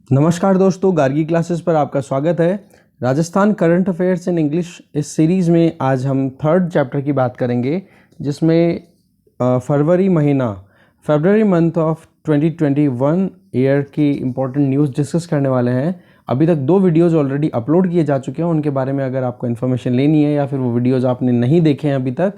नमस्कार दोस्तों, गार्गी क्लासेस पर आपका स्वागत है। Rajasthan current affairs in English इस सीरीज़ में आज हम थर्ड चैप्टर की बात करेंगे, जिसमें फरवरी मंथ ऑफ 2021 ईयर की इम्पोर्टेंट न्यूज़ डिस्कस करने वाले हैं। अभी तक 2 वीडियोज़ ऑलरेडी अपलोड किए जा चुके हैं। उनके बारे में अगर आपको इन्फॉर्मेशन लेनी है या फिर वो वीडियोज़ आपने नहीं देखे हैं अभी तक,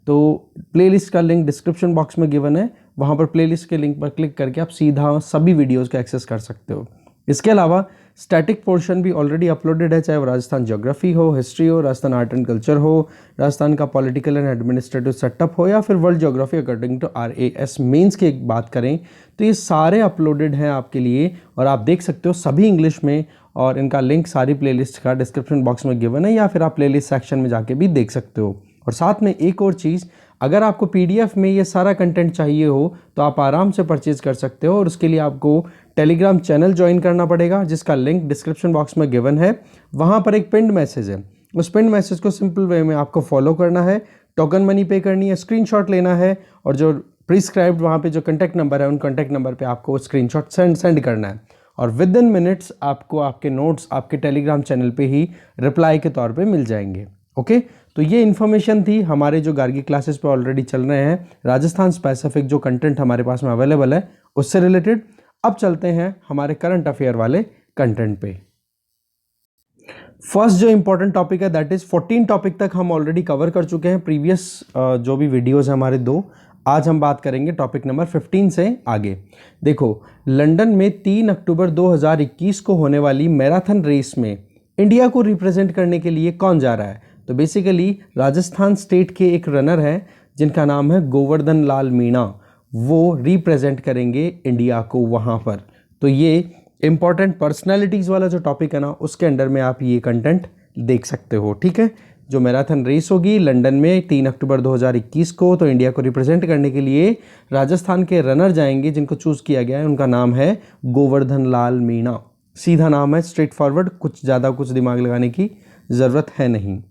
तो प्लेलिस्ट का लिंक डिस्क्रिप्शन बॉक्स में गिवन है। वहाँ पर प्लेलिस्ट के लिंक पर क्लिक करके आप सीधा सभी वीडियोज़ का एक्सेस कर सकते हो। इसके अलावा स्टैटिक पोर्शन भी ऑलरेडी अपलोडेड है, चाहे वो राजस्थान ज्योग्राफी हो, हिस्ट्री हो, राजस्थान आर्ट एंड कल्चर हो, राजस्थान का पॉलिटिकल एंड एडमिनिस्ट्रेटिव सेटअप हो, या फिर world geography according to RAS mains की बात करें तो ये सारे अपलोडेड हैं आपके लिए और आप देख सकते हो सभी इंग्लिश में। और इनका लिंक सारी प्लेलिस्ट का डिस्क्रिप्शन बॉक्स में गिवन है, या फिर आप प्लेलिस्ट सेक्शन में जाके भी देख सकते हो। और साथ में एक और चीज़, अगर आपको PDF में ये सारा कंटेंट चाहिए हो तो आप आराम से परचेज कर सकते हो, और उसके लिए आपको टेलीग्राम चैनल ज्वाइन करना पड़ेगा, जिसका लिंक डिस्क्रिप्शन बॉक्स में गिवन है। वहाँ पर एक पिंड मैसेज है, उस पिंड मैसेज को सिंपल वे में आपको फॉलो करना है, टोकन मनी पे करनी है, स्क्रीनशॉट लेना है, और जो प्रिस्क्राइब्ड वहाँ पे जो कॉन्टैक्ट नंबर है उन कॉन्टैक्ट नंबर पे आपको स्क्रीनशॉट सेंड करना है, और विद इन मिनट्स आपको आपके नोट्स आपके टेलीग्राम चैनल पे ही रिप्लाई के तौर पे मिल जाएंगे। ओके, तो ये इन्फॉर्मेशन थी हमारे जो गार्गी क्लासेस पे ऑलरेडी चल रहे हैं, राजस्थान स्पेसिफिक जो कंटेंट हमारे पास में अवेलेबल है उससे रिलेटेड। अब चलते हैं हमारे करंट अफेयर वाले कंटेंट पे। फर्स्ट जो इंपॉर्टेंट टॉपिक है दैट इज 14 टॉपिक तक हम ऑलरेडी कवर कर चुके हैं प्रीवियस जो भी वीडियोस हैं हमारे 2। आज हम बात करेंगे टॉपिक नंबर 15 से आगे। देखो, लंदन में 3 अक्टूबर 2021 को होने वाली मैराथन रेस में इंडिया को रिप्रेजेंट करने के लिए कौन जा रहा है? तो बेसिकली राजस्थान स्टेट के एक रनर हैं जिनका नाम है गोवर्धन लाल मीणा, वो रिप्रेजेंट करेंगे इंडिया को वहाँ पर। तो ये इंपॉर्टेंट पर्सनैलिटीज़ वाला जो टॉपिक है ना, उसके अंडर में आप ये कंटेंट देख सकते हो। ठीक है, जो मैराथन रेस होगी लंदन में 3 अक्टूबर 2021 को, तो इंडिया को रिप्रेजेंट करने के लिए राजस्थान के रनर जाएंगे जिनको चूज़ किया गया है। उनका नाम है गोवर्धन लाल मीणा। सीधा नाम है, स्ट्रेट फॉरवर्ड, कुछ दिमाग लगाने की ज़रूरत है नहीं।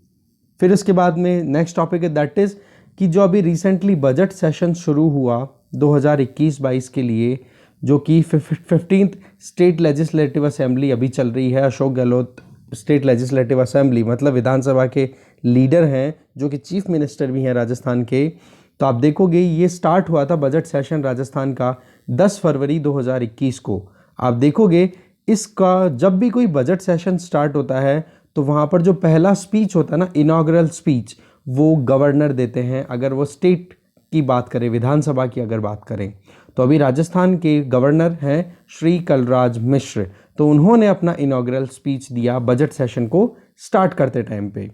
फिर उसके बाद में नेक्स्ट टॉपिक है दैट इज़ कि जो अभी रिसेंटली बजट सेशन शुरू हुआ 2021-22 के लिए, जो कि 15th स्टेट लेजिस्लेटिव असेंबली अभी चल रही है। Ashok Gehlot state legislative assembly मतलब विधानसभा के लीडर हैं, जो कि चीफ मिनिस्टर भी हैं राजस्थान के। तो आप देखोगे ये स्टार्ट हुआ था बजट सेशन राजस्थान का 10 फरवरी 2021 को। आप देखोगे इसका जब भी कोई बजट सेशन स्टार्ट होता है तो वहाँ पर जो पहला स्पीच होता है ना, इनॉग्रल स्पीच, वो गवर्नर देते हैं। अगर वो स्टेट की बात करें, विधानसभा की अगर बात करें, तो अभी राजस्थान के गवर्नर हैं श्री कलराज मिश्र, तो उन्होंने अपना इनॉग्रल स्पीच दिया बजट सेशन को स्टार्ट करते टाइम पे।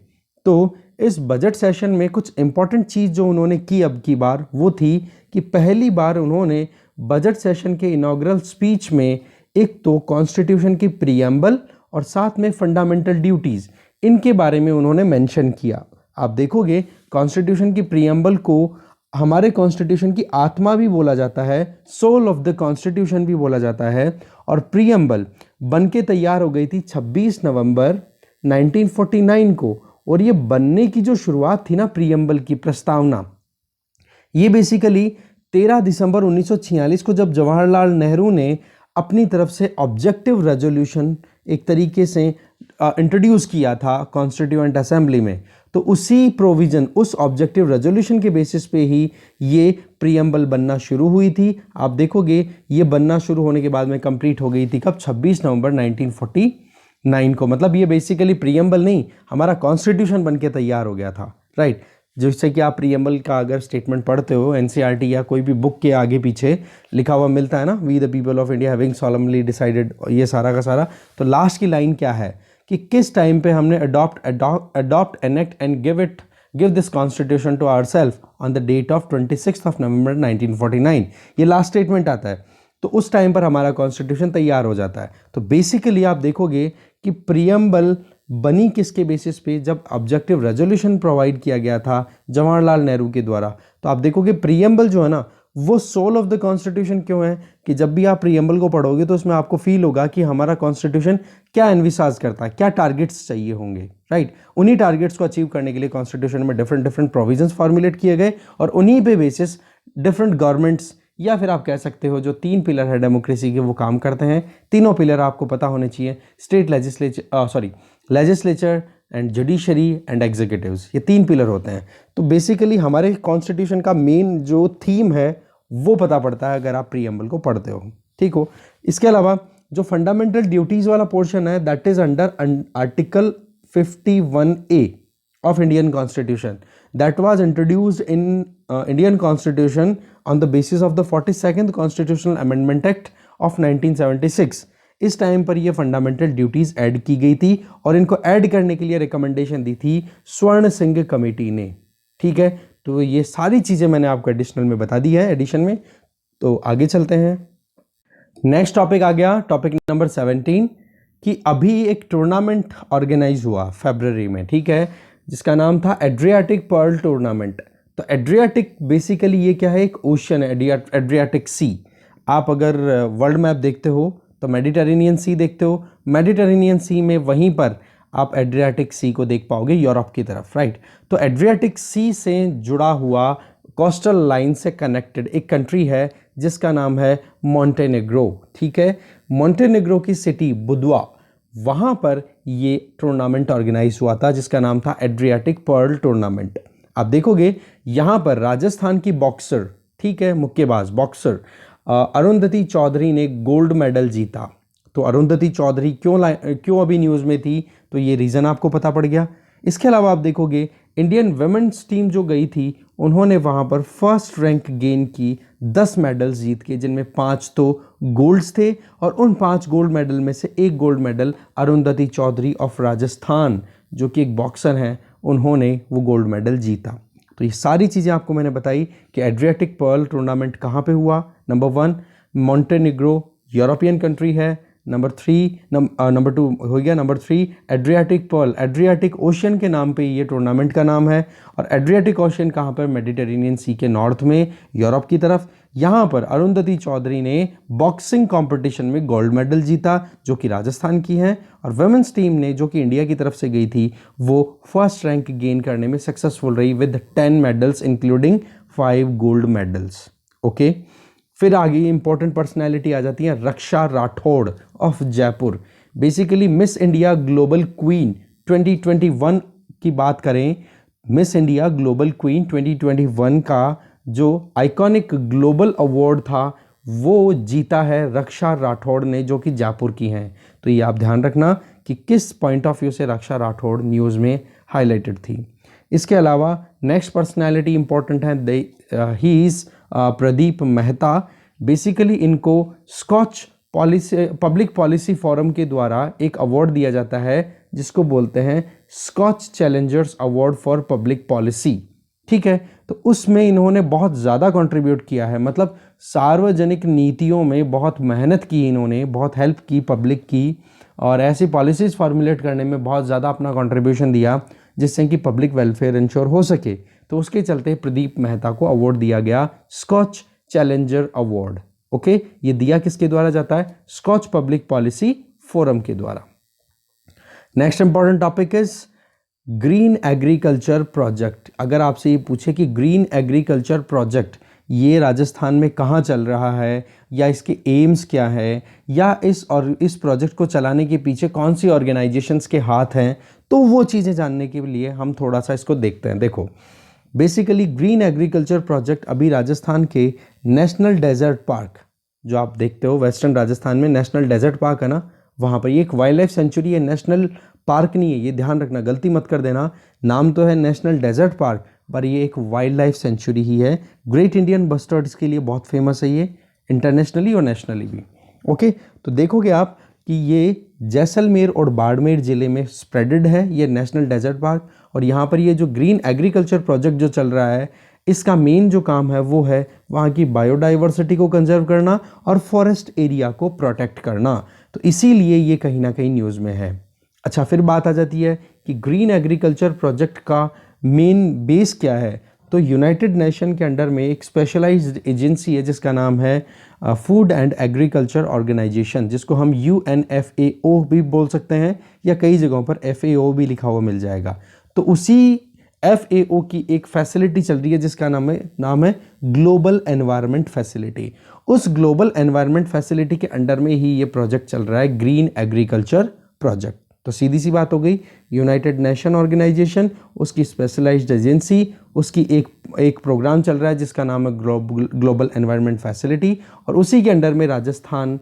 तो इस बजट सेशन में कुछ इंपॉर्टेंट चीज़ जो उन्होंने की अब की बार, वो थी कि पहली बार उन्होंने बजट सेशन के इनॉग्रल स्पीच में एक तो कॉन्स्टिट्यूशन की प्रीएम्बल और साथ में फंडामेंटल ड्यूटीज़, इनके बारे में उन्होंने मेंशन किया। आप देखोगे कॉन्स्टिट्यूशन की प्रीएम्बल को हमारे कॉन्स्टिट्यूशन की आत्मा भी बोला जाता है, सोल ऑफ द कॉन्स्टिट्यूशन भी बोला जाता है। और प्रीएम्बल बन के तैयार हो गई थी 26 नवंबर 1949 को, और ये बनने की जो शुरुआत थी ना प्रीएम्बल की प्रस्तावना, ये बेसिकली 13 दिसंबर 1946 को जब जवाहरलाल नेहरू ने अपनी तरफ से ऑब्जेक्टिव रेजोल्यूशन एक तरीके से इंट्रोड्यूस किया था कॉन्स्टिट्यूएंट असेंबली में, तो उसी प्रोविज़न, उस ऑब्जेक्टिव रेजोल्यूशन के बेसिस पे ही ये प्रीएम्बल बनना शुरू हुई थी। आप देखोगे ये बनना शुरू होने के बाद में कंप्लीट हो गई थी कब? 26 नवंबर 1949 को। मतलब ये बेसिकली प्रीएम्बल नहीं, हमारा कॉन्स्टिट्यूशन बन के तैयार हो गया था, राइट। जिससे कि आप प्रीएम्बल का अगर स्टेटमेंट पढ़ते हो NCERT या कोई भी बुक के आगे पीछे लिखा हुआ मिलता है ना, we the people of India having solemnly decided, ये सारा का सारा, तो लास्ट की लाइन क्या है कि किस टाइम पे हमने adopt enact and give this constitution to ourselves on the date of 26 November 1949, ये लास्ट स्टेटमेंट आता है। तो उस टाइम पर हमारा कॉन्स्टिट्यूशन तैयार हो जाता है। तो बेसिकली आप देखोगे कि प्रीएम्बल बनी किसके बेसिस पे? जब ऑब्जेक्टिव रेजोल्यूशन प्रोवाइड किया गया था जवाहरलाल नेहरू के द्वारा। तो आप देखोगे प्रीएम्बल जो है ना, वो सोल ऑफ द कॉन्स्टिट्यूशन क्यों है कि जब भी आप प्रीएम्बल को पढ़ोगे तो उसमें आपको फील होगा कि हमारा कॉन्स्टिट्यूशन क्या एनविसाज करता है, क्या टारगेट्स चाहिए होंगे, राइट। उन्हीं टारगेट्स को अचीव करने के लिए कॉन्स्टिट्यूशन में डिफरेंट प्रोविजंस फॉर्मुलेट किए गए, और उन्हीं पे बेसिस डिफरेंट गवर्नमेंट्स या फिर आप कह सकते हो जो 3 पिलर है डेमोक्रेसी के वो काम करते हैं। तीनों पिलर आपको पता होने चाहिए, state legislature and judiciary and executives, ये 3 पिलर होते हैं। तो बेसिकली हमारे कॉन्स्टिट्यूशन का मेन जो थीम है वो पता पड़ता है अगर आप प्रीएम्बल को पढ़ते हो, ठीक हो। इसके अलावा जो फंडामेंटल ड्यूटीज वाला पोर्शन है that is under article 51A of Indian Constitution that was introduced in Indian Constitution on the basis of the 42nd Constitutional Amendment Act of 1976। इस टाइम पर ये फंडामेंटल ड्यूटीज ऐड की गई थी और इनको ऐड करने के लिए रिकमेंडेशन दी थी स्वर्ण सिंह कमेटी ने, ठीक है। तो ये सारी चीज़ें मैंने आपको एडिशनल में बता दी है, एडिशन में। तो आगे चलते हैं, नेक्स्ट टॉपिक आ गया, टॉपिक नंबर 17 कि अभी एक टूर्नामेंट ऑर्गेनाइज हुआ फरवरी में, ठीक है, जिसका नाम था एड्रियाटिक पर्ल टूर्नामेंट। तो एड्रियाटिक बेसिकली ये क्या है, एक ओशन है, एड्रियाटिक सी। आप अगर वर्ल्ड मैप देखते हो तो मेडिटेरेनियन सी देखते हो, मेडिटेरेनियन सी में वहीं पर आप एड्रियाटिक सी को देख पाओगे यूरोप की तरफ, राइट। तो एड्रियाटिक सी से जुड़ा हुआ कोस्टल लाइन से कनेक्टेड एक कंट्री है जिसका नाम है मोंटेनेग्रो, ठीक है। मोंटेनेग्रो की सिटी बुदवा, वहाँ पर ये टूर्नामेंट ऑर्गेनाइज हुआ था जिसका नाम था एड्रियाटिक पर्ल टूर्नामेंट। आप देखोगे यहाँ पर राजस्थान की बॉक्सर, ठीक है, मुक्केबाज बॉक्सर अरुंधति चौधरी ने गोल्ड मेडल जीता। तो अरुंधति चौधरी क्यों अभी न्यूज़ में थी, तो ये रीज़न आपको पता पड़ गया। इसके अलावा आप देखोगे इंडियन वुमेन्स टीम जो गई थी उन्होंने वहाँ पर फर्स्ट रैंक गेन की, 10 मेडल्स जीत के, जिनमें 5 तो गोल्ड्स थे और उन 5 गोल्ड मेडल में से एक gold medal Arundhati Chaudhary of Rajasthan जो कि एक बॉक्सर हैं, उन्होंने वो गोल्ड मेडल जीता। तो ये सारी चीज़ें आपको मैंने बताई कि एड्रियाटिक पर्ल टूर्नामेंट कहाँ पे हुआ। नंबर 1 मोंटेनेग्रो यूरोपियन कंट्री है, नंबर 2 हो गया। Number 3 Adriatic pearl, Adriatic ocean के नाम पे ये टूर्नामेंट का नाम है और एड्रियाटिक ओशन कहाँ पर, मेडिटेरेनियन सी के नॉर्थ में यूरोप की तरफ। यहाँ पर अरुंधति चौधरी ने बॉक्सिंग कंपटीशन में गोल्ड मेडल जीता जो कि राजस्थान की है, और वुमेन्स टीम ने जो कि इंडिया की तरफ से गई थी वो फर्स्ट रैंक गेन करने में सक्सेसफुल रही with 10 medals including 5 gold medals, okay. फिर आगे इंपॉर्टेंट पर्सनैलिटी आ जाती है, Raksha Rathore of Jaipur. Basically miss India global queen 2021 की बात करें, मिस इंडिया ग्लोबल क्वीन 2021 का जो आइकॉनिक ग्लोबल अवार्ड था वो जीता है रक्षा राठौड़ ने जो कि जयपुर की हैं। तो ये आप ध्यान रखना कि किस पॉइंट ऑफ व्यू से रक्षा राठौड़ न्यूज़ में हाईलाइटेड थी। इसके अलावा नेक्स्ट पर्सनैलिटी इंपॉर्टेंट है, he is Pradeep Mehta. Basically इनको स्कॉच पब्लिक पॉलिसी फोरम के द्वारा एक अवार्ड दिया जाता है जिसको बोलते हैं Skoch challengers award for public policy, ठीक है। तो उसमें इन्होंने बहुत ज़्यादा कंट्रीब्यूट किया है, मतलब सार्वजनिक नीतियों में बहुत मेहनत की इन्होंने, बहुत हेल्प की पब्लिक की, और ऐसी पॉलिसीज़ फार्मुलेट करने में बहुत ज़्यादा अपना कंट्रीब्यूशन दिया जिससे कि पब्लिक वेलफेयर इंश्योर हो सके। तो उसके चलते प्रदीप मेहता को अवार्ड दिया गया स्कॉच चैलेंजर अवार्ड, ओके। ये दिया किसके द्वारा जाता है, स्कॉच पब्लिक पॉलिसी फोरम के द्वारा। Next important topic is green agriculture project. अगर आपसे ये पूछे कि ग्रीन एग्रीकल्चर प्रोजेक्ट ये राजस्थान में कहाँ चल रहा है या इसके एम्स क्या है या इस प्रोजेक्ट को चलाने के पीछे कौन सी ऑर्गेनाइजेशंस के हाथ हैं, तो वो चीज़ें जानने के लिए हम थोड़ा सा इसको देखते हैं। देखो बेसिकली ग्रीन एग्रीकल्चर प्रोजेक्ट अभी राजस्थान के नेशनल डेजर्ट पार्क, जो आप देखते हो वेस्टर्न राजस्थान में नेशनल डेजर्ट पार्क है ना, वहाँ पर ये एक वाइल्ड लाइफ सेंचुरी है, नेशनल पार्क नहीं है, ये ध्यान रखना, गलती मत कर देना। नाम तो है नेशनल डेजर्ट पार्क पर ये एक वाइल्ड लाइफ सेंचुरी ही है। ग्रेट इंडियन बस्टर्ड्स के लिए बहुत फेमस है ये, इंटरनेशनली और नेशनली भी, ओके। तो देखोगे आप कि ये जैसलमेर और बाड़मेर ज़िले में स्प्रेडेड है ये नेशनल डेजर्ट पार्क, और यहाँ पर ये जो ग्रीन एग्रीकल्चर प्रोजेक्ट जो चल रहा है इसका मेन जो काम है वो है वहाँ की बायोडाइवर्सिटी को कंजर्व करना और फॉरेस्ट एरिया को प्रोटेक्ट करना। तो इसीलिए ये कहीं ना कहीं न्यूज़ में है। अच्छा, फिर बात आ जाती है कि ग्रीन एग्रीकल्चर प्रोजेक्ट का मेन बेस क्या है। तो यूनाइटेड नेशन के अंडर में एक स्पेशलाइज्ड एजेंसी है जिसका नाम है फूड एंड एग्रीकल्चर ऑर्गेनाइजेशन, जिसको हम UNFAO भी बोल सकते हैं या कई जगहों पर FAO भी लिखा हुआ मिल जाएगा। तो उसी FAO की एक फैसिलिटी चल रही है जिसका नाम है ग्लोबल एनवायरनमेंट फैसिलिटी। उस ग्लोबल एनवायरनमेंट फैसिलिटी के अंडर में ही ये प्रोजेक्ट चल रहा है, ग्रीन एग्रीकल्चर प्रोजेक्ट। तो सीधी सी बात हो गई, यूनाइटेड नेशन ऑर्गेनाइजेशन, उसकी स्पेशलाइज्ड एजेंसी, उसकी एक प्रोग्राम चल रहा है जिसका नाम है ग्लोबल एनवायरनमेंट फैसिलिटी, और उसी के अंडर में राजस्थान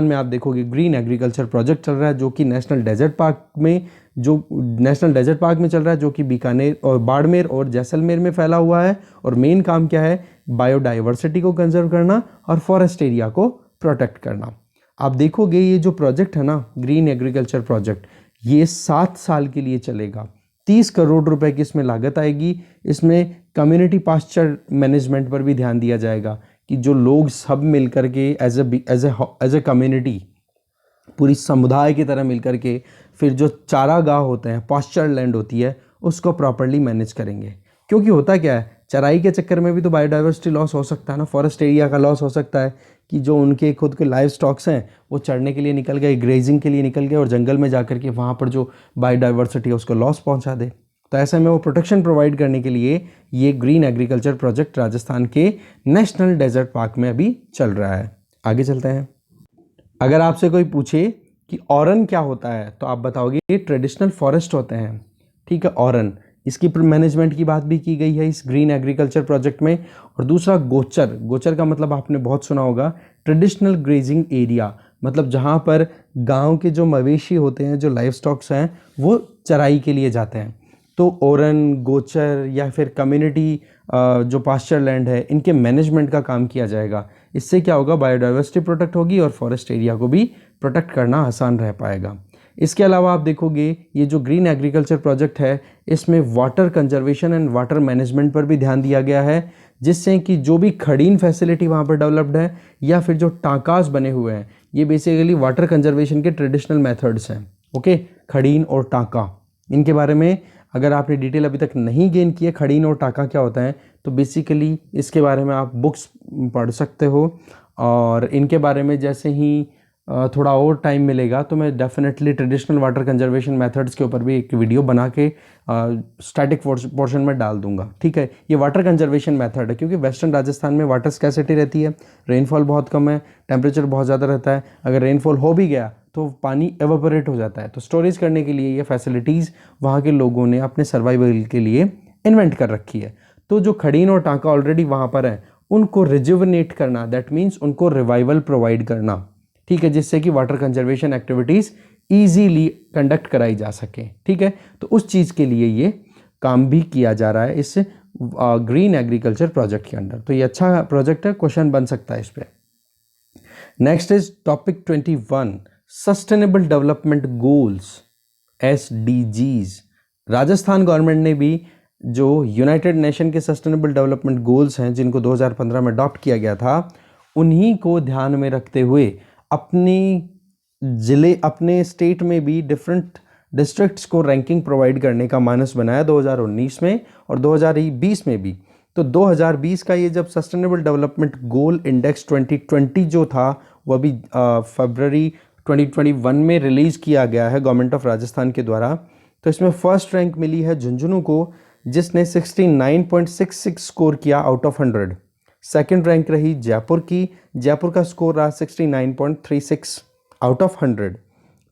में आप देखोगे ग्रीन एग्रीकल्चर प्रोजेक्ट चल रहा है, जो कि नेशनल डेजर्ट पार्क में चल रहा है, जो कि बीकानेर और बाड़मेर और जैसलमेर में फैला हुआ है। और मेन काम क्या है, बायोडाइवर्सिटी को कंजर्व करना और फॉरेस्ट एरिया को प्रोटेक्ट करना। आप देखोगे ये जो प्रोजेक्ट है ना, ग्रीन एग्रीकल्चर प्रोजेक्ट, ये 7 साल के लिए चलेगा। 30 करोड़ रुपए की इसमें लागत आएगी। इसमें कम्युनिटी पास्चर मैनेजमेंट पर भी ध्यान दिया जाएगा कि जो लोग सब मिल करके एज ए कम्युनिटी, पूरी समुदाय की तरह मिल करके फिर जो चारागाह होते हैं, पास्चर लैंड होती है, उसको प्रॉपरली मैनेज करेंगे। क्योंकि होता क्या है, चराई के चक्कर में भी तो बायोडाइवर्सिटी लॉस हो सकता है ना, फॉरेस्ट एरिया का लॉस हो सकता है कि जो उनके खुद के लाइव स्टॉक्स हैं वो चरने के लिए निकल गए, ग्रेजिंग के लिए निकल गए और जंगल में जाकर के वहाँ पर जो बायोडाइवर्सिटी है उसको लॉस पहुँचा दे। तो ऐसे में वो प्रोटेक्शन प्रोवाइड करने के लिए ये ग्रीन एग्रीकल्चर प्रोजेक्ट राजस्थान के नेशनल डेजर्ट पार्क में अभी चल रहा है। आगे चलते हैं। अगर आपसे कोई पूछे कि ऑरन क्या होता है तो आप बताओगे ये ट्रेडिशनल फॉरेस्ट होते हैं, ठीक है, ऑरन। इसकी मैनेजमेंट की बात भी की गई है इस ग्रीन एग्रीकल्चर प्रोजेक्ट में। और दूसरा गोचर का मतलब आपने बहुत सुना होगा, ट्रेडिशनल ग्रेजिंग एरिया, मतलब जहाँ पर गांव के जो मवेशी होते हैं, जो लाइव स्टॉक्स हैं, वो चराई के लिए जाते हैं। तो ओरन, गोचर या फिर कम्युनिटी जो पास्चर लैंड है, इनके मैनेजमेंट का काम किया जाएगा। इससे क्या होगा, बायोडाइवर्सिटी प्रोटेक्ट होगी और फॉरेस्ट एरिया को भी प्रोटेक्ट करना आसान रह पाएगा। इसके अलावा आप देखोगे ये जो ग्रीन एग्रीकल्चर प्रोजेक्ट है, इसमें water conservation and water management पर भी ध्यान दिया गया है, जिससे कि जो भी खड़ीन फैसिलिटी वहाँ पर डेवलप्ड है या फिर जो टाकास बने हुए हैं, ये बेसिकली वाटर कंजर्वेशन के ट्रेडिशनल मेथड्स हैं। ओके, खड़ीन और टाका, इनके बारे में अगर आपने डिटेल अभी तक नहीं गेन की है, खड़ीन और टाका क्या होता है, तो बेसिकली इसके बारे में आप बुक्स पढ़ सकते हो। और इनके बारे में जैसे ही थोड़ा और टाइम मिलेगा तो मैं definitely traditional water conservation methods के ऊपर भी एक वीडियो बना के स्टैटिक पोर्शन में डाल दूंगा, ठीक है। ये वाटर कंजर्वेशन मेथड है क्योंकि वेस्टर्न राजस्थान में वाटर स्कैसिटी रहती है, रेनफॉल बहुत कम है, टेम्परेचर बहुत ज़्यादा रहता है। अगर रेनफॉल हो भी गया तो पानी एवापोरेट हो जाता है। तो स्टोरेज करने के लिए ये फैसिलिटीज़ वहाँ के लोगों ने अपने सर्वाइवल के लिए इन्वेंट कर रखी है। तो जो खड़ीन और टांका ऑलरेडी वहाँ पर हैं, उनको रिजुवनेट करना, दैट मीन्स उनको रिवाइवल प्रोवाइड करना, ठीक है, जिससे कि water conservation activities easily conduct कराई जा सके, ठीक है। तो उस चीज़ के लिए ये काम भी किया जा रहा है इस ग्रीन एग्रीकल्चर प्रोजेक्ट के अंडर। तो ये अच्छा प्रोजेक्ट है, क्वेश्चन बन सकता है इस पर। Next is topic 21, sustainable development goals, SDGs। Rajasthan government ने भी जो यूनाइटेड नेशन के सस्टेनेबल डेवलपमेंट गोल्स हैं, जिनको 2015 में अडॉप्ट किया गया था, उन्हीं को ध्यान में रखते हुए अपने स्टेट में भी डिफरेंट डिस्ट्रिक्ट्स को रैंकिंग प्रोवाइड करने का मानस बनाया 2019 में और 2020 में भी। तो 2020 का ये जब सस्टेनेबल डेवलपमेंट गोल इंडेक्स 2020 जो था, वो अभी फरवरी 2021 में रिलीज़ किया गया है गवर्नमेंट ऑफ राजस्थान के द्वारा। तो इसमें फर्स्ट रैंक मिली है झुंझुनू को, जिसने 69.66 स्कोर किया आउट ऑफ 100। सेकंड रैंक रही जयपुर की, जयपुर का स्कोर रहा 69.36 आउट ऑफ 100।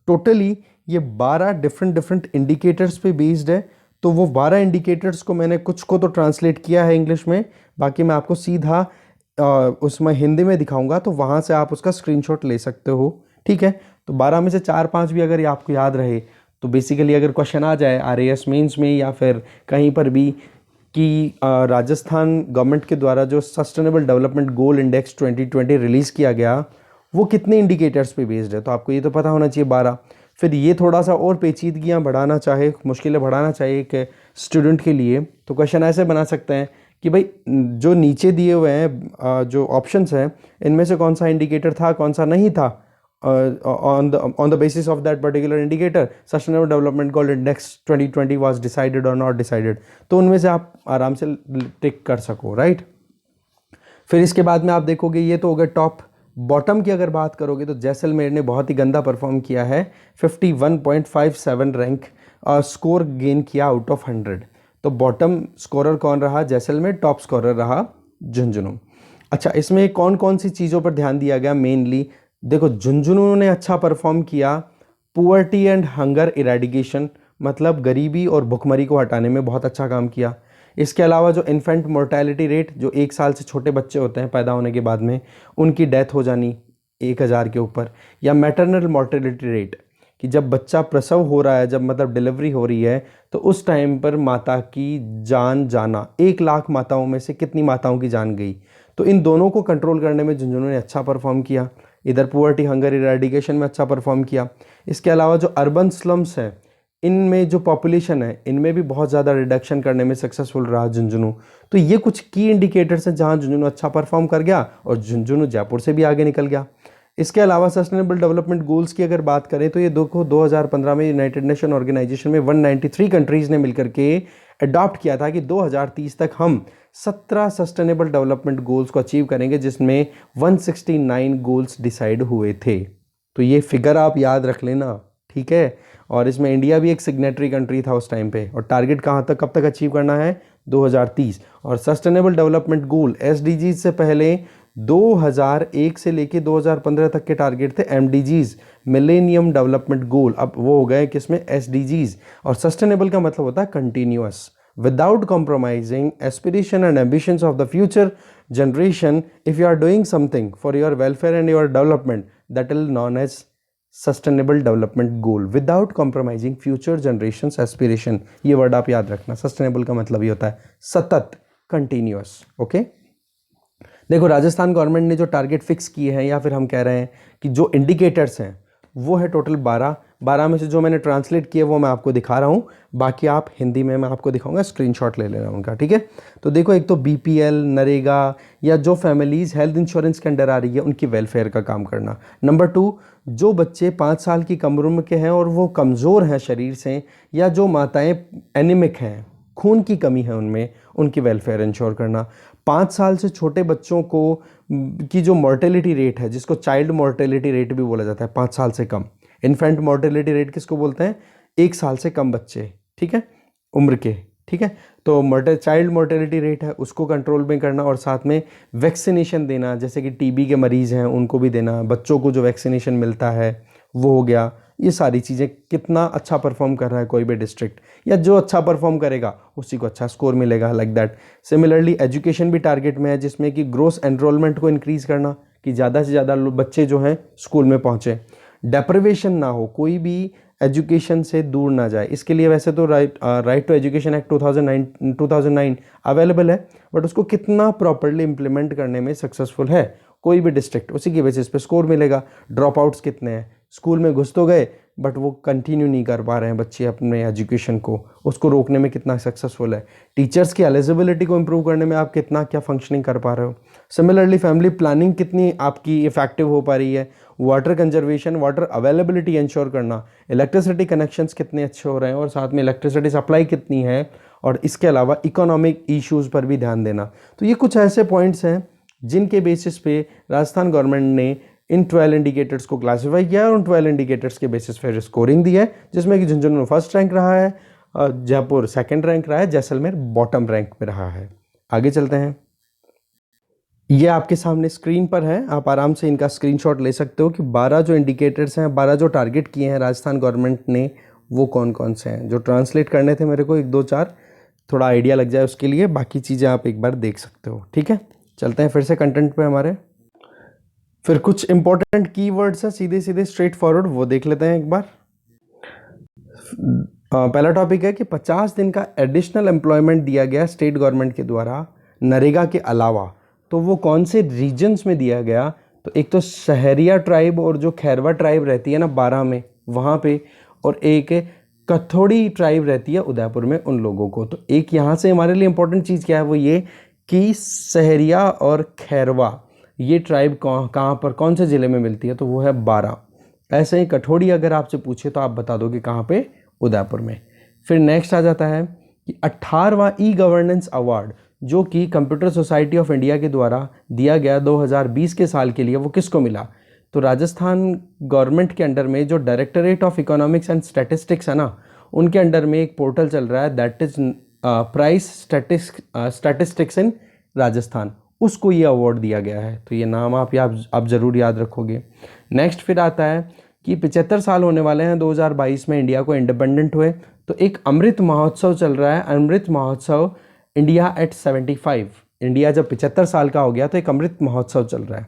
टोटली ये 12 डिफरेंट इंडिकेटर्स पे बेस्ड है। तो वो 12 इंडिकेटर्स को मैंने कुछ को तो ट्रांसलेट किया है इंग्लिश में, बाकी मैं आपको सीधा उसमें हिंदी में दिखाऊंगा, तो वहाँ से आप उसका स्क्रीनशॉट ले सकते हो, ठीक है। तो 12 में से 4-5 भी अगर ये आपको याद रहे तो बेसिकली अगर क्वेश्चन आ जाए RAS मेंस में या फिर कहीं पर भी कि राजस्थान गवर्नमेंट के द्वारा जो sustainable development goal index 2020 release किया गया, वो कितने इंडिकेटर्स पे बेस्ड है, तो आपको ये तो पता होना चाहिए 12। फिर ये थोड़ा सा और पेचीदगियाँ बढ़ाना चाहे, मुश्किलें बढ़ाना चाहिए एक स्टूडेंट के लिए, तो क्वेश्चन ऐसे बना सकते हैं कि भाई जो नीचे दिए हुए हैं जो ऑप्शंस हैं, इनमें से कौन सा इंडिकेटर था, कौन सा नहीं था, on the basis of that particular indicator sustainable development goal index 2020 was decided or not decided। तो उनमें से आप आराम से टिक कर सको, राइट। फिर इसके बाद में आप देखोगे ये तो हो गया टॉप। बॉटम की अगर बात करोगे तो जैसलमेर ने बहुत ही गंदा परफॉर्म किया है, 51.57 रैंक स्कोर गेन किया आउट ऑफ 100। तो बॉटम स्कोरर कौन रहा जैसलमेर, टॉप स्कोरर रहा झुंझुनू। अच्छा, इसमें कौन कौन सी चीज़ों पर ध्यान दिया गया मेनली? देखो, झुंझुनू ने अच्छा परफॉर्म किया पुअर्टी एंड हंगर इरेडिकेशन, मतलब गरीबी और भुखमरी को हटाने में बहुत अच्छा काम किया। इसके अलावा जो इन्फेंट मोर्टेलिटी रेट, जो 1 साल से छोटे बच्चे होते हैं पैदा होने के बाद में, उनकी डेथ हो जानी 1000 के ऊपर, या मैटरनल मोर्टेलिटी रेट कि जब बच्चा प्रसव हो रहा है, जब मतलब डिलीवरी हो रही है, तो उस टाइम पर माता की जान जाना, 1 लाख माताओं में से कितनी माताओं की जान गई। तो इन दोनों को कंट्रोल करने में झुंझुनू ने अच्छा परफॉर्म किया। इधर पुअर्टी हंगर इरेडिकेशन में अच्छा परफॉर्म किया। इसके अलावा जो अर्बन स्लम्स हैं, इनमें जो पॉपुलेशन है, इनमें भी बहुत ज़्यादा रिडक्शन करने में सक्सेसफुल रहा झुंझुनू। तो ये कुछ की इंडिकेटर्स हैं जहाँ झुंझुनू अच्छा परफॉर्म कर गया और झुंझुनू जयपुर से भी आगे निकल गया। इसके अलावा सस्टेनेबल डेवलपमेंट गोल्स की अगर बात करें तो ये देखो 2015 में यूनाइटेड नेशन ऑर्गेनाइजेशन में 193 कंट्रीज़ ने मिलकर के अडॉप्ट किया था कि 2030 तक हम 17 सस्टेनेबल डेवलपमेंट गोल्स को अचीव करेंगे, जिसमें 169 गोल्स डिसाइड हुए थे। तो ये फिगर आप याद रख लेना, ठीक है। और इसमें इंडिया भी एक सिग्नेटरी कंट्री था उस टाइम पे। और टारगेट कहाँ तक, कब तक अचीव करना है? 2030। और सस्टेनेबल डेवलपमेंट गोल एसडीजीज से पहले 2001 से लेके 2015 तक के टारगेट थे एमडीजीज, मिलेनियम डेवलपमेंट गोल। अब वो हो गए किसमें? एसडीजीज। और सस्टेनेबल का मतलब होता है continuous, without compromising aspiration and ambitions of the future generation. If you are doing something for your welfare and your development, that is known as sustainable development goal, without compromising future generations aspiration. ये word आप याद रखना। Sustainable का मतलब ये होता है सतत, कंटिन्यूअस। ओके, देखो राजस्थान गवर्नमेंट ने जो टारगेट फिक्स किए हैं, या फिर हम कह रहे हैं कि जो इंडिकेटर्स हैं, वो है टोटल 12 में से जो मैंने ट्रांसलेट किए वो मैं आपको दिखा रहा हूँ। बाकी आप हिंदी में मैं आपको दिखाऊंगा, स्क्रीनशॉट ले लेना उनका, ठीक है। तो देखो, एक तो बीपीएल, नरेगा, या जो फैमिलीज़ हेल्थ इंश्योरेंस के अंडर आ रही है उनकी वेलफेयर का काम करना। नंबर 2, जो बच्चे 5 साल की कम उम्र के हैं और वो कमज़ोर हैं शरीर से, या जो माताएँ एनीमिक हैं, खून की कमी है उनमें, उनकी वेलफेयर इंश्योर करना। 5 साल से छोटे बच्चों को की जो मोर्टेलिटी रेट है, जिसको चाइल्ड मोर्टेलिटी रेट भी बोला जाता है, 5 साल से कम। इन्फेंट मोर्टेलिटी रेट किसको बोलते हैं? 1 साल से कम बच्चे, ठीक है, उम्र के, ठीक है। तो चाइल्ड मोर्टेलिटी रेट है उसको कंट्रोल में करना, और साथ में वैक्सीनेशन देना, जैसे कि टीबी के मरीज़ हैं उनको भी देना, बच्चों को जो वैक्सीनेशन मिलता है वो हो गया। ये सारी चीज़ें, कितना अच्छा परफॉर्म कर रहा है कोई भी डिस्ट्रिक्ट, या जो अच्छा परफॉर्म करेगा उसी को अच्छा स्कोर मिलेगा, लाइक दैट। सिमिलरली एजुकेशन भी टारगेट में है, जिसमें कि ग्रोस एनरोलमेंट को इंक्रीज़ करना, कि ज़्यादा से ज़्यादा बच्चे जो हैं स्कूल में पहुँचें, डेप्रिवेशन ना हो, कोई भी एजुकेशन से दूर ना जाए। इसके लिए वैसे तो right to education act 2009 available है, बट उसको कितना प्रॉपरली इम्प्लीमेंट करने में सक्सेसफुल है कोई भी डिस्ट्रिक्ट, उसी की बेसिस पे स्कोर मिलेगा। ड्रॉप आउट्स कितने हैं, स्कूल में घुस तो गए बट वो कंटिन्यू नहीं कर पा रहे हैं बच्चे अपने एजुकेशन को, उसको रोकने में कितना सक्सेसफुल है। टीचर्स की एलिजिबिलिटी को इम्प्रूव करने में आप कितना क्या फंक्शनिंग कर पा रहे हो। सिमिलरली फैमिली प्लानिंग कितनी आपकी इफेक्टिव हो पा रही है। Water conservation, water availability ensure करना, इलेक्ट्रिसिटी कनेक्शंस कितने अच्छे हो रहे हैं, और साथ में इलेक्ट्रिसिटी सप्लाई कितनी है, और इसके अलावा इकोनॉमिक इश्यूज़ पर भी ध्यान देना। तो ये कुछ ऐसे पॉइंट्स हैं जिनके बेसिस पे राजस्थान गवर्नमेंट ने इन 12 इंडिकेटर्स को क्लासीफाई किया और उन 12 इंडिकेटर्स के बेसिस पे स्कोरिंग दी है, जिसमें कि झुंझुनू फर्स्ट रैंक रहा है, जयपुर सेकंड रैंक रहा है, जैसलमेर बॉटम रैंक पे रहा है। आगे चलते हैं। ये आपके सामने स्क्रीन पर है, आप आराम से इनका स्क्रीनशॉट ले सकते हो कि 12 जो इंडिकेटर्स हैं, 12 जो टारगेट किए हैं राजस्थान गवर्नमेंट ने, वो कौन कौन से हैं। जो ट्रांसलेट करने थे मेरे को 1 2 4, थोड़ा आइडिया लग जाए उसके लिए, बाकी चीज़ें आप एक बार देख सकते हो, ठीक है। चलते हैं फिर से कंटेंट पे हमारे। फिर कुछ इंपॉर्टेंट कीवर्ड्स हैं, सीधे सीधे स्ट्रेट फॉरवर्ड, वो देख लेते हैं एक बार। पहला टॉपिक है कि 50 दिन का एडिशनल एम्प्लॉयमेंट दिया गया स्टेट गवर्नमेंट के द्वारा नरेगा के अलावा, तो वो कौन से रीजन्स में दिया गया। तो एक तो सहरिया ट्राइब और जो खैरवा ट्राइब रहती है ना 12 में, वहाँ पे, और एक कथोड़ी ट्राइब रहती है उदयपुर में, उन लोगों को। तो एक यहाँ से हमारे लिए इंपॉर्टेंट चीज़ क्या है, वो ये कि सहरिया और खैरवा ये ट्राइब कहाँ पर, कौन से ज़िले में मिलती है, तो वो है 12। ऐसे ही कठोड़ी अगर आपसे पूछे तो आप बता दोगे कहाँ पे, उदयपुर में। फिर नेक्स्ट आ जाता है कि 18वां ई गवर्नेंस अवार्ड जो कि कंप्यूटर सोसाइटी ऑफ इंडिया के द्वारा दिया गया 2020 के साल के लिए, वो किसको मिला। तो राजस्थान गवर्नमेंट के अंडर में जो directorate of economics and statistics है ना, उनके अंडर में एक पोर्टल चल रहा है, दैट इज़ प्राइस स्टैटिस्टिक्स इन राजस्थान, उसको ये अवार्ड दिया गया है। तो ये नाम आप ज़रूर याद रखोगे। नेक्स्ट फिर आता है कि 75 साल होने वाले हैं 2022 में इंडिया को इंडिपेंडेंट हुए, तो एक अमृत महोत्सव चल रहा है, Amrit Mahotsav India at 75। India जब 75 साल का हो गया तो एक अमृत महोत्सव चल रहा है।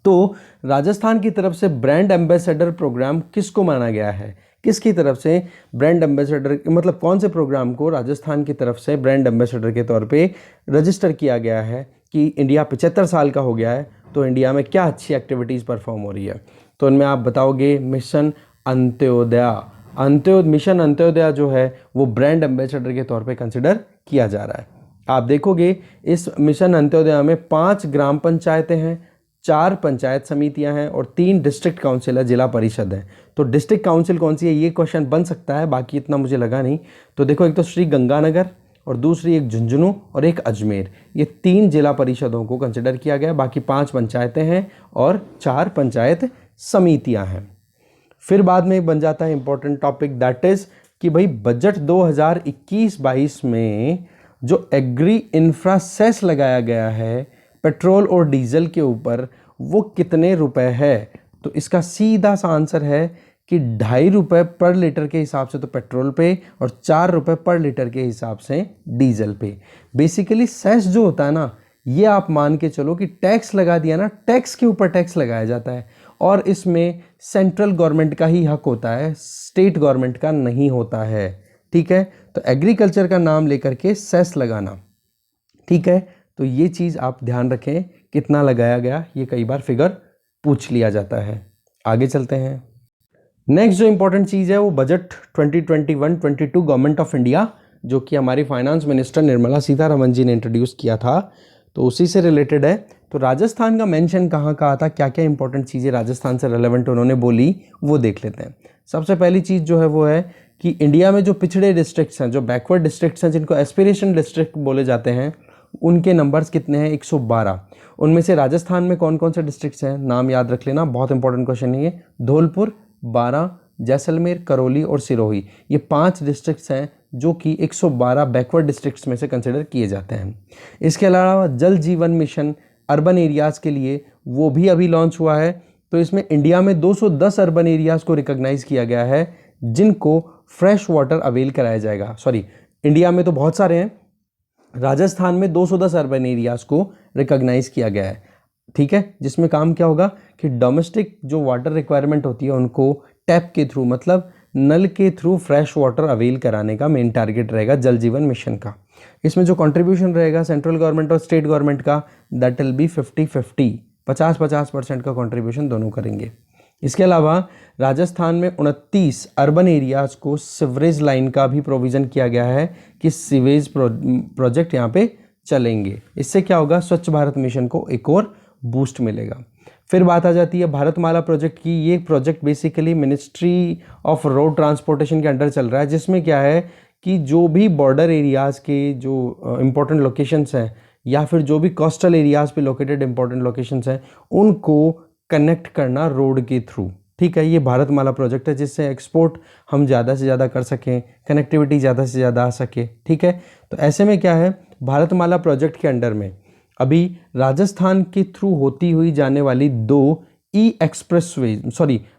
तो राजस्थान की तरफ से ब्रांड एम्बेसडर प्रोग्राम किसको माना गया है, किसकी तरफ से ब्रांड एम्बेसडर, मतलब कौन से प्रोग्राम को राजस्थान की तरफ से ब्रांड एम्बेसडर के तौर पे रजिस्टर किया गया है कि इंडिया 75 साल का हो गया है तो इंडिया में क्या अच्छी एक्टिविटीज़ परफॉर्म हो रही है। तो इनमें आप बताओगे मिशन अंत्योदय। मिशन अंत्योदय जो है वो ब्रांड एम्बेसडर के तौर पे कंसिडर किया जा रहा है। आप देखोगे इस मिशन अंत्योदय में 5 ग्राम पंचायतें हैं, 4 पंचायत समितियां हैं और 3 डिस्ट्रिक्ट काउंसिल है, जिला परिषद है। तो डिस्ट्रिक्ट काउंसिल कौन सी है ये क्वेश्चन बन सकता है, बाकी इतना मुझे लगा नहीं। तो देखो एक तो श्री गंगानगर और दूसरी एक झुंझुनू और एक अजमेर, ये 3 जिला परिषदों को कंसिडर किया गया। बाकी 5 पंचायतें हैं और 4 पंचायत समितियां हैं। फिर बाद में बन जाता है इंपॉर्टेंट टॉपिक, दैट इज कि भाई बजट 2021-22 में जो एग्री इंफ्रा सेस लगाया गया है पेट्रोल और डीजल के ऊपर वो कितने रुपए है। तो इसका सीधा सा आंसर है कि 2.5 रुपये पर लीटर के हिसाब से तो पेट्रोल पे और 4 रुपये पर लीटर के हिसाब से डीजल पे। बेसिकली सेस जो होता है ना, ये आप मान के चलो कि टैक्स लगा दिया ना, टैक्स के ऊपर टैक्स लगाया जाता है और इसमें सेंट्रल गवर्नमेंट का ही हक होता है, स्टेट गवर्नमेंट का नहीं होता है। ठीक है, तो एग्रीकल्चर का नाम लेकर के सेस लगाना, ठीक है, तो ये चीज़ आप ध्यान रखें कितना लगाया गया, ये कई बार फिगर पूछ लिया जाता है। आगे चलते हैं। नेक्स्ट जो इंपॉर्टेंट चीज़ है वो बजट 2021-22 गवर्नमेंट ऑफ इंडिया, जो कि हमारी फाइनेंस मिनिस्टर निर्मला सीतारमन जी ने इंट्रोड्यूस किया था, तो उसी से रिलेटेड है। तो राजस्थान का मेंशन कहाँ कहा था, क्या क्या इंपॉर्टेंट चीज़ें राजस्थान से रेलेवेंट उन्होंने बोली, वो देख लेते हैं। सबसे पहली चीज़ जो है वो है कि इंडिया में जो पिछड़े डिस्ट्रिक्ट्स हैं, जो बैकवर्ड डिस्ट्रिक्ट्स हैं, जिनको एस्पिरेशन डिस्ट्रिक्ट बोले जाते हैं, उनके नंबर्स कितने हैं, 112। उनमें से राजस्थान में कौन कौन से डिस्ट्रिक्ट्स हैं, नाम याद रख लेना, बहुत इंपॉर्टेंट क्वेश्चन है ये। धौलपुर, बारां, जैसलमेर, करौली और सिरोही, ये 5 डिस्ट्रिक्ट्स हैं जो कि 112 बैकवर्ड डिस्ट्रिक्ट्स में से कंसिडर किए जाते हैं। इसके अलावा जल जीवन मिशन अर्बन एरियाज़ के लिए वो भी अभी लॉन्च हुआ है। तो इसमें इंडिया में 210 अर्बन एरियाज़ को रिकॉग्नाइज़ किया गया है जिनको फ्रेश वाटर अवेल कराया जाएगा। सॉरी, इंडिया में तो बहुत सारे हैं, राजस्थान में 210 अर्बन एरियाज़ को रिकॉग्नाइज़ किया गया है। ठीक है, जिसमें काम क्या होगा कि डोमेस्टिक जो वाटर रिक्वायरमेंट होती है उनको टैप के थ्रू, मतलब नल के थ्रू फ्रेश वाटर अवेल कराने का मेन टारगेट रहेगा जल जीवन मिशन का। इसमें जो कंट्रीब्यूशन रहेगा सेंट्रल गवर्नमेंट और स्टेट गवर्नमेंट का, दैट विल बी 50-50, 50-50% का कंट्रीब्यूशन दोनों करेंगे। इसके अलावा राजस्थान में 29 अर्बन एरियाज़ को सिवरेज लाइन का भी प्रोविज़न किया गया है कि सीवेज प्रोजेक्ट यहाँ पे चलेंगे। इससे क्या होगा, स्वच्छ भारत मिशन को एक और बूस्ट मिलेगा। फिर बात आ जाती है भारतमाला प्रोजेक्ट की। ये project basically ministry of road transportation के अंडर चल रहा है, जिसमें क्या है कि जो भी बॉर्डर एरियाज़ के जो इम्पोर्टेंट लोकेशंस हैं या फिर जो भी कोस्टल एरियाज़ पे लोकेटेड इम्पोर्टेंट लोकेशंस हैं उनको कनेक्ट करना रोड के थ्रू। ठीक है, ये भारतमाला प्रोजेक्ट है जिससे एक्सपोर्ट हम ज़्यादा से ज़्यादा कर सकें, कनेक्टिविटी ज़्यादा से ज़्यादा आ सके। ठीक है, तो ऐसे में क्या है, भारतमाला प्रोजेक्ट के अंडर में अभी राजस्थान के थ्रू होती हुई जाने वाली 2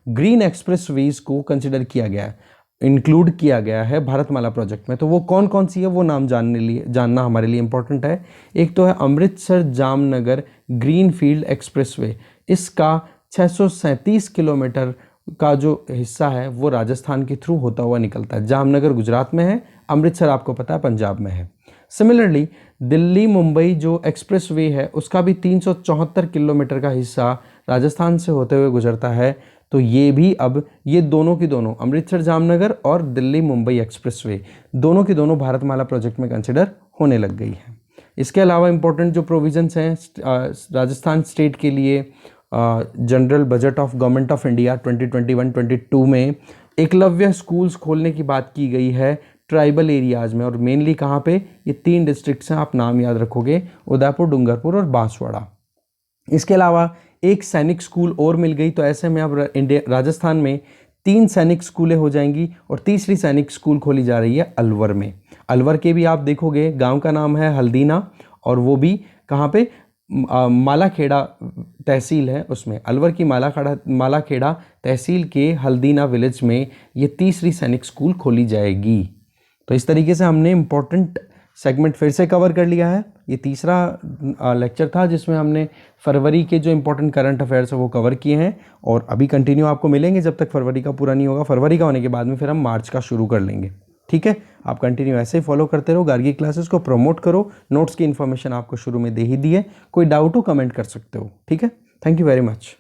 ग्रीन एक्सप्रेसवेज को कंसिडर किया गया है, इंक्लूड किया गया है भारतमाला प्रोजेक्ट में। तो वो कौन कौन सी है वो नाम जानना हमारे लिए इंपॉर्टेंट है। एक तो है Amritsar Jamnagar green field expressway, इसका 637 किलोमीटर का जो हिस्सा है वो राजस्थान के थ्रू होता हुआ निकलता है। जामनगर गुजरात में है, अमृतसर आपको पता है पंजाब में है। सिमिलरली दिल्ली मुंबई जो एक्सप्रेसवे है उसका भी 374 किलोमीटर का हिस्सा राजस्थान से होते हुए गुजरता है। तो ये भी अब ये दोनों की दोनों अमृतसर जामनगर और दिल्ली मुंबई एक्सप्रेसवे दोनों की दोनों भारतमाला प्रोजेक्ट में कंसिडर होने लग गई है। इसके अलावा इंपॉर्टेंट जो प्रोविजंस हैं राजस्थान स्टेट के लिए, general budget of government of India 2021-22 में एकलव्य स्कूल्स खोलने की बात की गई है ट्राइबल एरियाज़ में, और मेनली कहाँ पे, ये 3 डिस्ट्रिक्ट्स हैं, आप नाम याद रखोगे, उदयपुर, डूंगरपुर और बांसवाड़ा। इसके अलावा एक सैनिक स्कूल और मिल गई। तो ऐसे में अब राजस्थान में 3 सैनिक स्कूलें हो जाएंगी और तीसरी सैनिक स्कूल खोली जा रही है अलवर में। अलवर के भी आप देखोगे गांव का नाम है हल्दीना और वो भी कहाँ पे मालाखेड़ा तहसील है उसमें। अलवर की मालाखेड़ा तहसील के हल्दीना विलेज में ये तीसरी सैनिक स्कूल खोली जाएगी। तो इस तरीके से हमने इम्पोर्टेंट सेगमेंट फिर से कवर कर लिया है। ये तीसरा लेक्चर था जिसमें हमने फरवरी के जो इंपॉर्टेंट करंट अफेयर्स है वो कवर किए हैं और अभी कंटिन्यू आपको मिलेंगे जब तक फरवरी का पूरा नहीं होगा। फरवरी का होने के बाद में फिर हम मार्च का शुरू कर लेंगे। ठीक है, आप कंटिन्यू ऐसे ही फॉलो करते रहो, गार्गी क्लासेस को प्रमोट करो। नोट्स की इन्फॉर्मेशन आपको शुरू में दे ही दी है, कोई डाउट हो कमेंट कर सकते हो। ठीक है, थैंक यू वेरी मच।